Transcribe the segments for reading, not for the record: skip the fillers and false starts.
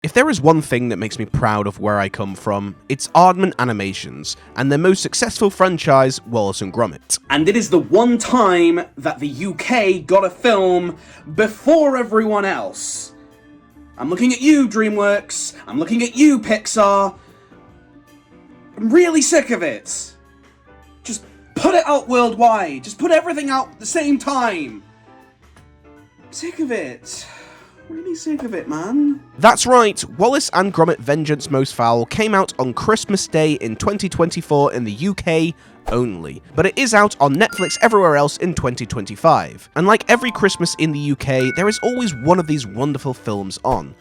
If there is one thing that makes me proud of where I come from, it's Aardman Animations, and their most successful franchise, Wallace and Gromit. And it is the one time that the UK got a film before everyone else. I'm looking at you, DreamWorks. I'm looking at you, Pixar. I'm really sick of it. Just put it out worldwide. Just put everything out at the same time. I'm sick of it. Really sick of it, man. That's right, Wallace and Gromit Vengeance Most Fowl came out on Christmas Day in 2024 in the UK only, but it is out on Netflix everywhere else in 2025. And like every Christmas in the UK, there is always one of these wonderful films on.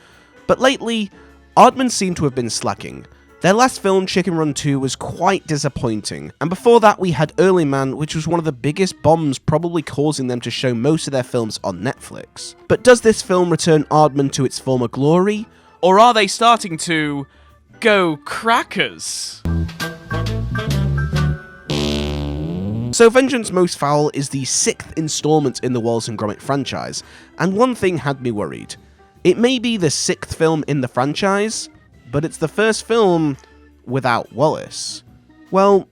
But lately, Aardman seem to have been slacking. Their last film, Chicken Run 2, was quite disappointing, and before that we had Early Man, which was one of the biggest bombs, probably causing them to show most of their films on Netflix. But does this film return Aardman to its former glory? Or are they starting to go crackers? So Vengeance Most Fowl is the 6th installment in the Wallace and Gromit franchise, and one thing had me worried. It may be the 6th film in the franchise, but it's the first film without Wallace. Well,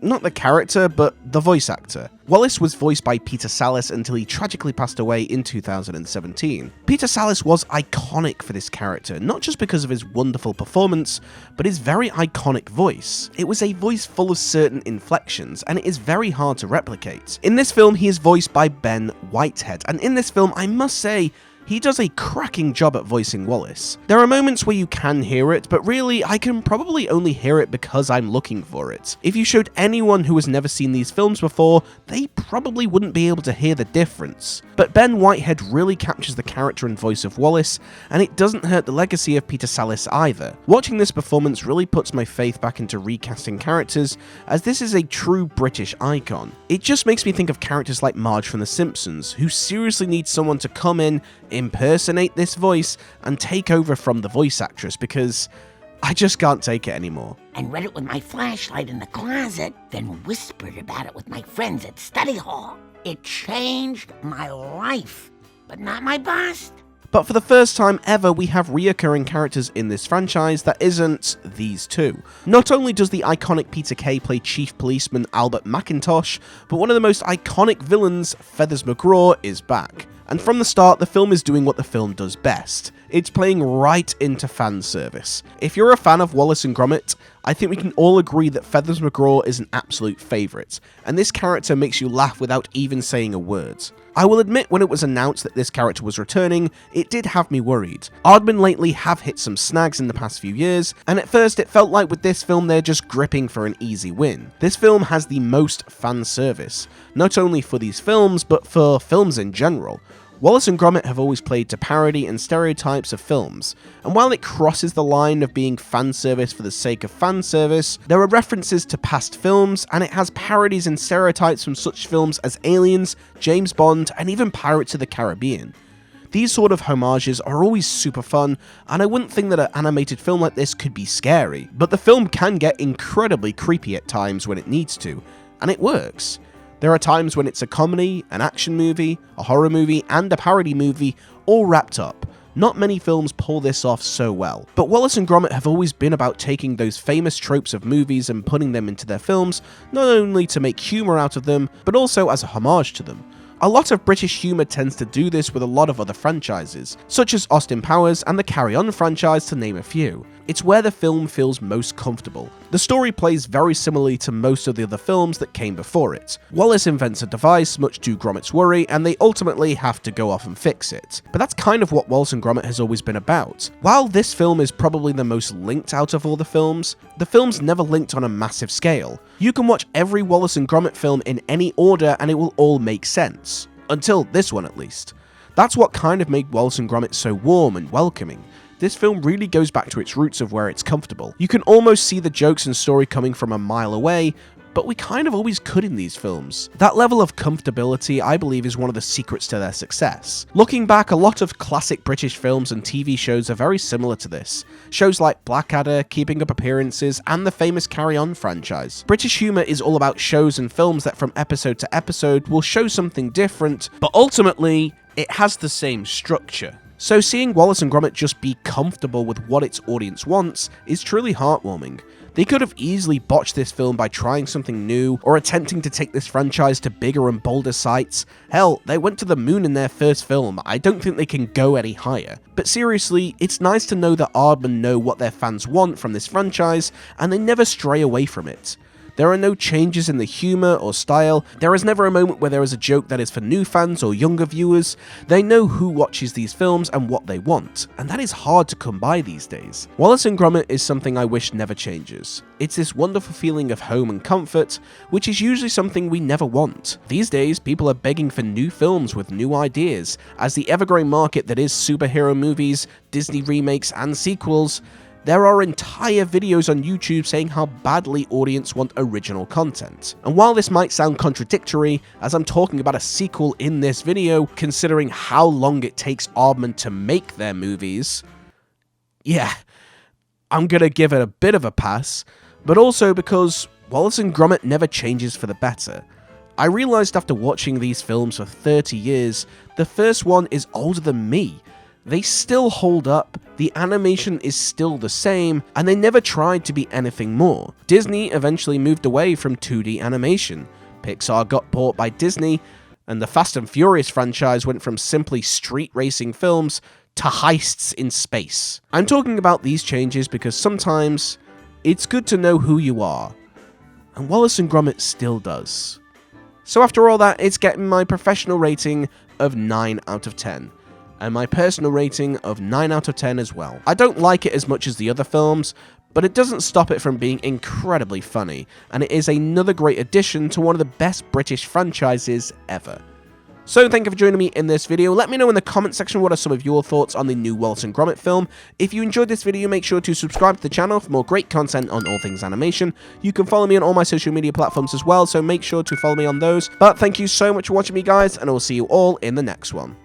not the character, but the voice actor. Wallace was voiced by Peter Sallis until he tragically passed away in 2017. Peter Sallis was iconic for this character, not just because of his wonderful performance, but his very iconic voice. It was a voice full of certain inflections, and it is very hard to replicate. In this film, he is voiced by Ben Whitehead, and in this film, I must say, he does a cracking job at voicing Wallace. There are moments where you can hear it, but really, I can probably only hear it because I'm looking for it. If you showed anyone who has never seen these films before, they probably wouldn't be able to hear the difference. But Ben Whitehead really captures the character and voice of Wallace, and it doesn't hurt the legacy of Peter Sallis either. Watching this performance really puts my faith back into recasting characters, as this is a true British icon. It just makes me think of characters like Marge from The Simpsons, who seriously need someone to come in, impersonate this voice, and take over from the voice actress, because I just can't take it anymore. And read it with my flashlight in the closet, then whispered about it with my friends at study hall. It changed my life, but not my bust. But for the first time ever, we have reoccurring characters in this franchise that isn't these two. Not only does the iconic Peter Kay play Chief Policeman Albert McIntosh, but one of the most iconic villains, Feathers McGraw, is back. And from the start, the film is doing what the film does best. It's playing right into fan service. If you're a fan of Wallace and Gromit, I think we can all agree that Feathers McGraw is an absolute favourite, and this character makes you laugh without even saying a word. I will admit, when it was announced that this character was returning, it did have me worried. Aardman lately have hit some snags in the past few years, and at first it felt like with this film they're just gripping for an easy win. This film has the most fan service, not only for these films, but for films in general. Wallace and Gromit have always played to parody and stereotypes of films, and while it crosses the line of being fan service for the sake of fan service, there are references to past films, and it has parodies and stereotypes from such films as Aliens, James Bond, and even Pirates of the Caribbean. These sort of homages are always super fun, and I wouldn't think that an animated film like this could be scary, but the film can get incredibly creepy at times when it needs to, and it works. There are times when it's a comedy, an action movie, a horror movie, and a parody movie, all wrapped up. Not many films pull this off so well. But Wallace and Gromit have always been about taking those famous tropes of movies and putting them into their films, not only to make humour out of them, but also as a homage to them. A lot of British humour tends to do this with a lot of other franchises, such as Austin Powers and the Carry On franchise, to name a few. It's where the film feels most comfortable. The story plays very similarly to most of the other films that came before it. Wallace invents a device, much to Gromit's worry, and they ultimately have to go off and fix it. But that's kind of what Wallace and Gromit has always been about. While this film is probably the most linked out of all the films never linked on a massive scale. You can watch every Wallace and Gromit film in any order and it will all make sense. Until this one, at least. That's what kind of made Wallace and Gromit so warm and welcoming. This film really goes back to its roots of where it's comfortable. You can almost see the jokes and story coming from a mile away, but we kind of always could in these films. That level of comfortability, I believe, is one of the secrets to their success. Looking back, a lot of classic British films and TV shows are very similar to this. Shows like Blackadder, Keeping Up Appearances, and the famous Carry On franchise. British humour is all about shows and films that from episode to episode will show something different, but ultimately, it has the same structure. So seeing Wallace and Gromit just be comfortable with what its audience wants is truly heartwarming. They could have easily botched this film by trying something new, or attempting to take this franchise to bigger and bolder sights. Hell, they went to the moon in their first film. I don't think they can go any higher. But seriously, it's nice to know that Aardman know what their fans want from this franchise, and they never stray away from it. There are no changes in the humour or style. There is never a moment where there is a joke that is for new fans or younger viewers. They know who watches these films and what they want, and that is hard to come by these days. Wallace and Gromit is something I wish never changes. It's this wonderful feeling of home and comfort, which is usually something we never want. These days, people are begging for new films with new ideas, as the ever-growing market that is superhero movies, Disney remakes, and sequels. There are entire videos on YouTube saying how badly audience want original content. And while this might sound contradictory, as I'm talking about a sequel in this video, considering how long it takes Aardman to make their movies, yeah, I'm gonna give it a bit of a pass, but also because Wallace and Gromit never changes for the better. I realized after watching these films for 30 years, the first one is older than me. They still hold up, the animation is still the same, and they never tried to be anything more. Disney eventually moved away from 2D animation. Pixar got bought by Disney, and the Fast and Furious franchise went from simply street racing films to heists in space. I'm talking about these changes because sometimes it's good to know who you are, and Wallace and Gromit still does. So after all that, it's getting my professional rating of 9 out of 10. And my personal rating of 9 out of 10 as well. I don't like it as much as the other films, but it doesn't stop it from being incredibly funny, and it is another great addition to one of the best British franchises ever. So thank you for joining me in this video. Let me know in the comment section what are some of your thoughts on the new Wallace and Gromit film. If you enjoyed this video, make sure to subscribe to the channel for more great content on all things animation. You can follow me on all my social media platforms as well, so make sure to follow me on those. But thank you so much for watching me, guys, and I will see you all in the next one.